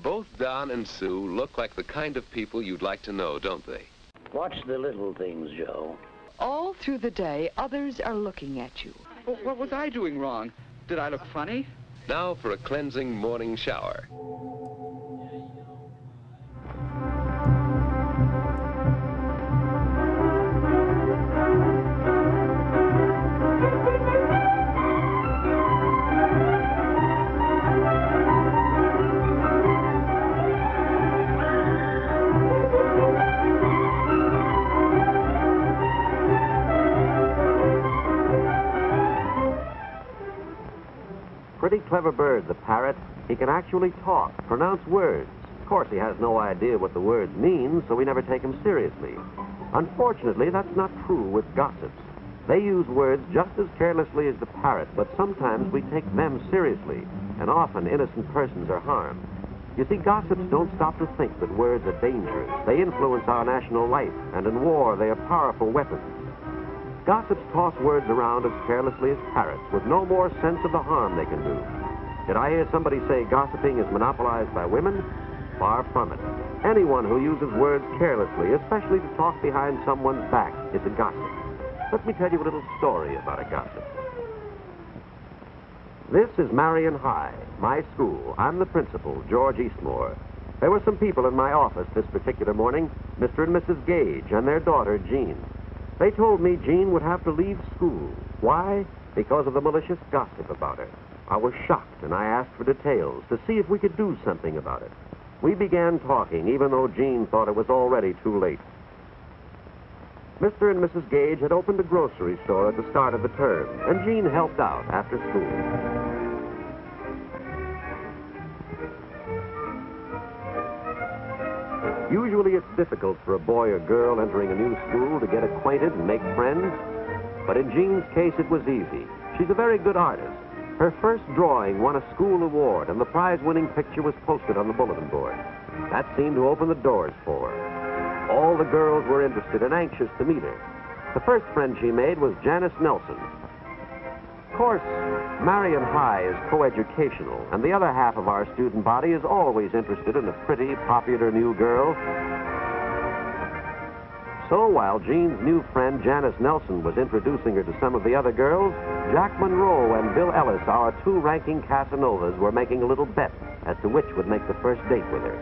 Both Don and Sue look like the kind of people you'd like to know, don't they? Watch the little things, Joe. All through the day, others are looking at you. Well, what was I doing wrong? Did I look funny? Now for a cleansing morning shower. Pretty clever bird, the parrot. He can actually talk, pronounce words. Of course, he has no idea what the words mean, so we never take him seriously. Unfortunately, that's not true with gossips. They use words just as carelessly as the parrot, but sometimes we take them seriously, and often innocent persons are harmed. You see, gossips don't stop to think that words are dangerous. They influence our national life, and in war, they are powerful weapons. Gossips toss words around as carelessly as parrots, with no more sense of the harm they can do. Did I hear somebody say gossiping is monopolized by women? Far from it. Anyone who uses words carelessly, especially to talk behind someone's back, is a gossip. Let me tell you a little story about a gossip. This is Marion High, my school. I'm the principal, George Eastmore. There were some people in my office this particular morning, Mr. and Mrs. Gage and their daughter, Jean. They told me Jean would have to leave school. Why? Because of the malicious gossip about her. I was shocked, and I asked for details to see if we could do something about it. We began talking, even though Jean thought it was already too late. Mr. and Mrs. Gage had opened a grocery store at the start of the term, and Jean helped out after school. Usually it's difficult for a boy or girl entering a new school to get acquainted and make friends. But in Jean's case, it was easy. She's a very good artist. Her first drawing won a school award, and the prize-winning picture was posted on the bulletin board. That seemed to open the doors for her. All the girls were interested and anxious to meet her. The first friend she made was Janice Nelson. Of course, Marion High is coeducational, and the other half of our student body is always interested in a pretty, popular new girl. So while Jean's new friend Janice Nelson was introducing her to some of the other girls, Jack Monroe and Bill Ellis, our two ranking Casanovas, were making a little bet as to which would make the first date with her.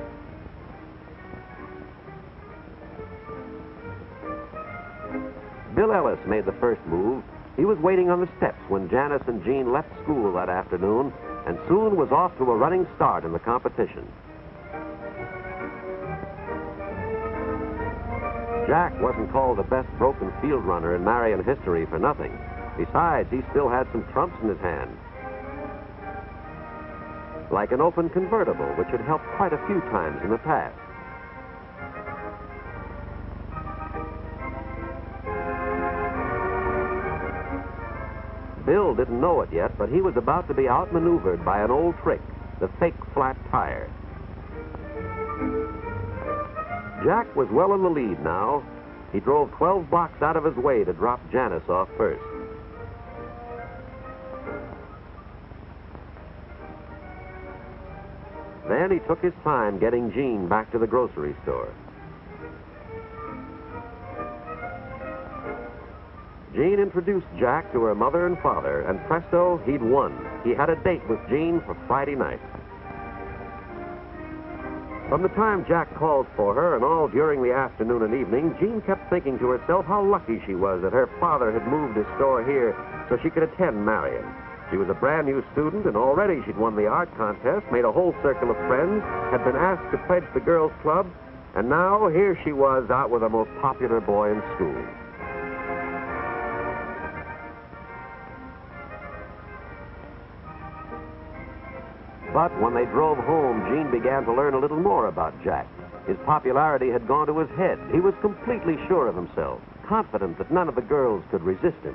Bill Ellis made the first move. He was waiting on the steps when Janice and Jean left school that afternoon, and soon was off to a running start in the competition. Jack wasn't called the best broken field runner in Marion history for nothing. Besides, he still had some trumps in his hand. Like an open convertible, which had helped quite a few times in the past. Bill didn't know it yet, but he was about to be outmaneuvered by an old trick, the fake flat tire. Jack was well in the lead now. He drove 12 blocks out of his way to drop Janice off first. Then he took his time getting Jean back to the grocery store. Jean introduced Jack to her mother and father, and presto, he'd won. He had a date with Jean for Friday night. From the time Jack called for her and all during the afternoon and evening, Jean kept thinking to herself how lucky she was that her father had moved his store here so she could attend Marion. She was a brand new student, and already she'd won the art contest, made a whole circle of friends, had been asked to pledge the girls' club, and now here she was out with the most popular boy in school. But when they drove home, Jean began to learn a little more about Jack. His popularity had gone to his head. He was completely sure of himself, confident that none of the girls could resist him.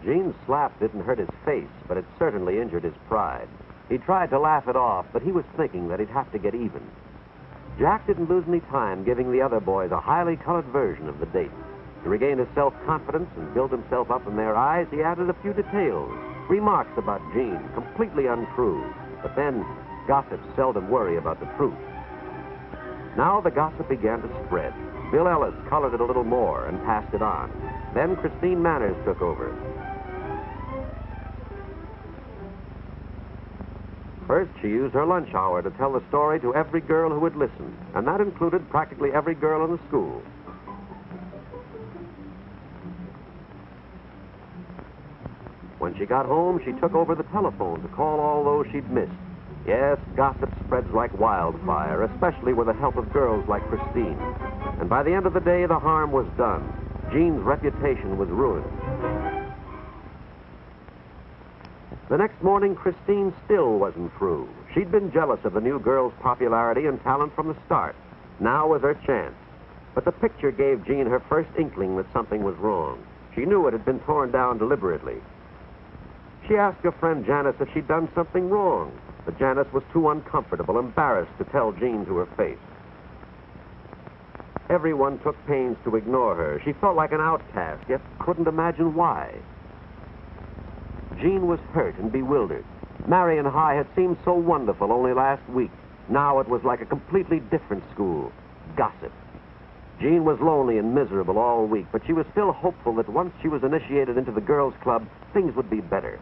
Jean's slap didn't hurt his face, but it certainly injured his pride. He tried to laugh it off, but he was thinking that he'd have to get even. Jack didn't lose any time giving the other boys a highly colored version of the date. To regain his self-confidence and build himself up in their eyes, he added a few details. Remarks about Jean, completely untrue. But then, gossips seldom worry about the truth. Now the gossip began to spread. Bill Ellis colored it a little more and passed it on. Then Christine Manners took over. First, she used her lunch hour to tell the story to every girl who would listen, and that included practically every girl in the school. When she got home, she took over the telephone to call all those she'd missed. Yes, gossip spreads like wildfire, especially with the help of girls like Christine. And by the end of the day, the harm was done. Jean's reputation was ruined. The next morning, Christine still wasn't through. She'd been jealous of the new girl's popularity and talent from the start. Now was her chance. But the picture gave Jean her first inkling that something was wrong. She knew it had been torn down deliberately. She asked her friend Janice if she'd done something wrong, but Janice was too uncomfortable, embarrassed to tell Jean to her face. Everyone took pains to ignore her. She felt like an outcast, yet couldn't imagine why. Jean was hurt and bewildered. Marion High had seemed so wonderful only last week. Now it was like a completely different school. Gossip. Jean was lonely and miserable all week, but she was still hopeful that once she was initiated into the girls' club, things would be better.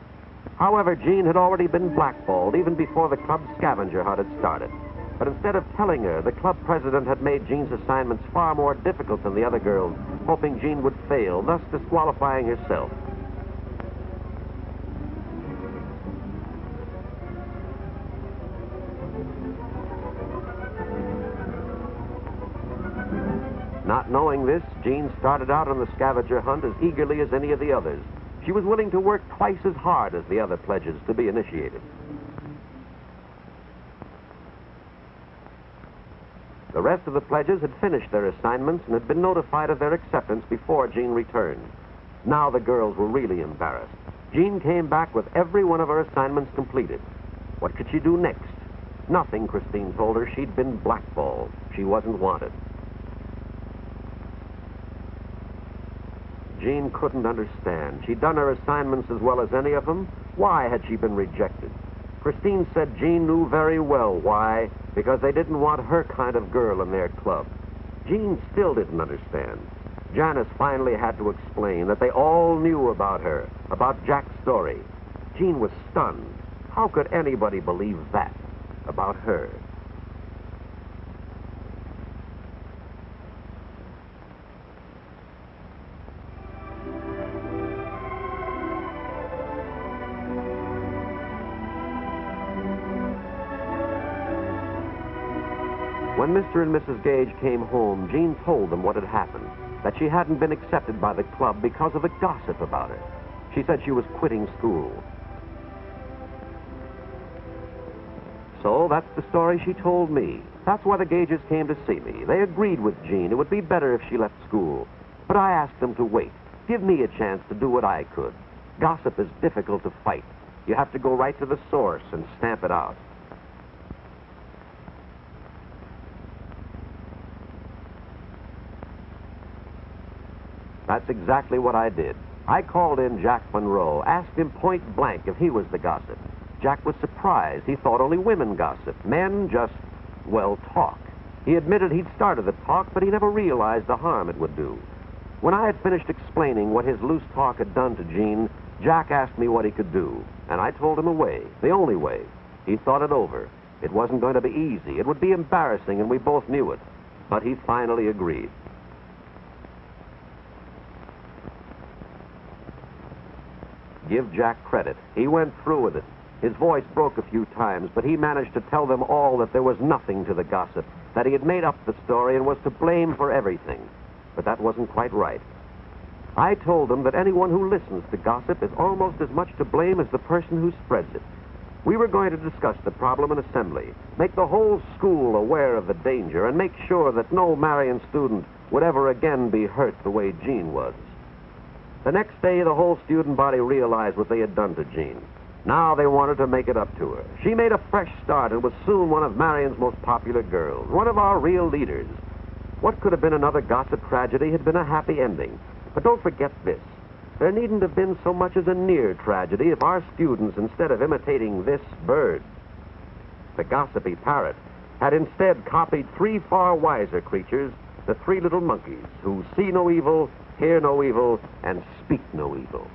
However, Jean had already been blackballed even before the club's scavenger hunt had started. But instead of telling her, the club president had made Jean's assignments far more difficult than the other girls, hoping Jean would fail, thus disqualifying herself. Not knowing this, Jean started out on the scavenger hunt as eagerly as any of the others. She was willing to work twice as hard as the other pledges to be initiated. The rest of the pledges had finished their assignments and had been notified of their acceptance before Jean returned. Now the girls were really embarrassed. Jean came back with every one of her assignments completed. What could she do next? Nothing, Christine told her. She'd been blackballed. She wasn't wanted. Jean couldn't understand. She'd done her assignments as well as any of them. Why had she been rejected? Christine said Jean knew very well why, because they didn't want her kind of girl in their club. Jean still didn't understand. Janice finally had to explain that they all knew about her, about Jack's story. Jean was stunned. How could anybody believe that about her? When Mr. and Mrs. Gage came home, Jean told them what had happened, that she hadn't been accepted by the club because of the gossip about her. She said she was quitting school. So that's the story she told me. That's why the Gages came to see me. They agreed with Jean it would be better if she left school. But I asked them to wait, give me a chance to do what I could. Gossip is difficult to fight. You have to go right to the source and stamp it out. That's exactly what I did. I called in Jack Monroe, asked him point blank if he was the gossip. Jack was surprised. He thought only women gossiped. Men just, well, talk. He admitted he'd started the talk, but he never realized the harm it would do. When I had finished explaining what his loose talk had done to Jean, Jack asked me what he could do, and I told him a way, the only way. He thought it over. It wasn't going to be easy. It would be embarrassing, and we both knew it. But he finally agreed. Give Jack credit. He went through with it. His voice broke a few times, but he managed to tell them all that there was nothing to the gossip, that he had made up the story and was to blame for everything. But that wasn't quite right. I told them that anyone who listens to gossip is almost as much to blame as the person who spreads it. We were going to discuss the problem in assembly, make the whole school aware of the danger, and make sure that no Marion student would ever again be hurt the way Jean was. The next day, the whole student body realized what they had done to Jean. Now they wanted to make it up to her. She made a fresh start and was soon one of Marion's most popular girls, one of our real leaders. What could have been another gossip tragedy had been a happy ending. But don't forget this. there needn't have been so much as a near tragedy if our students, instead of imitating this bird, the gossipy parrot, had instead copied three far wiser creatures, the three little monkeys, who see no evil, hear no evil, and speak no evil.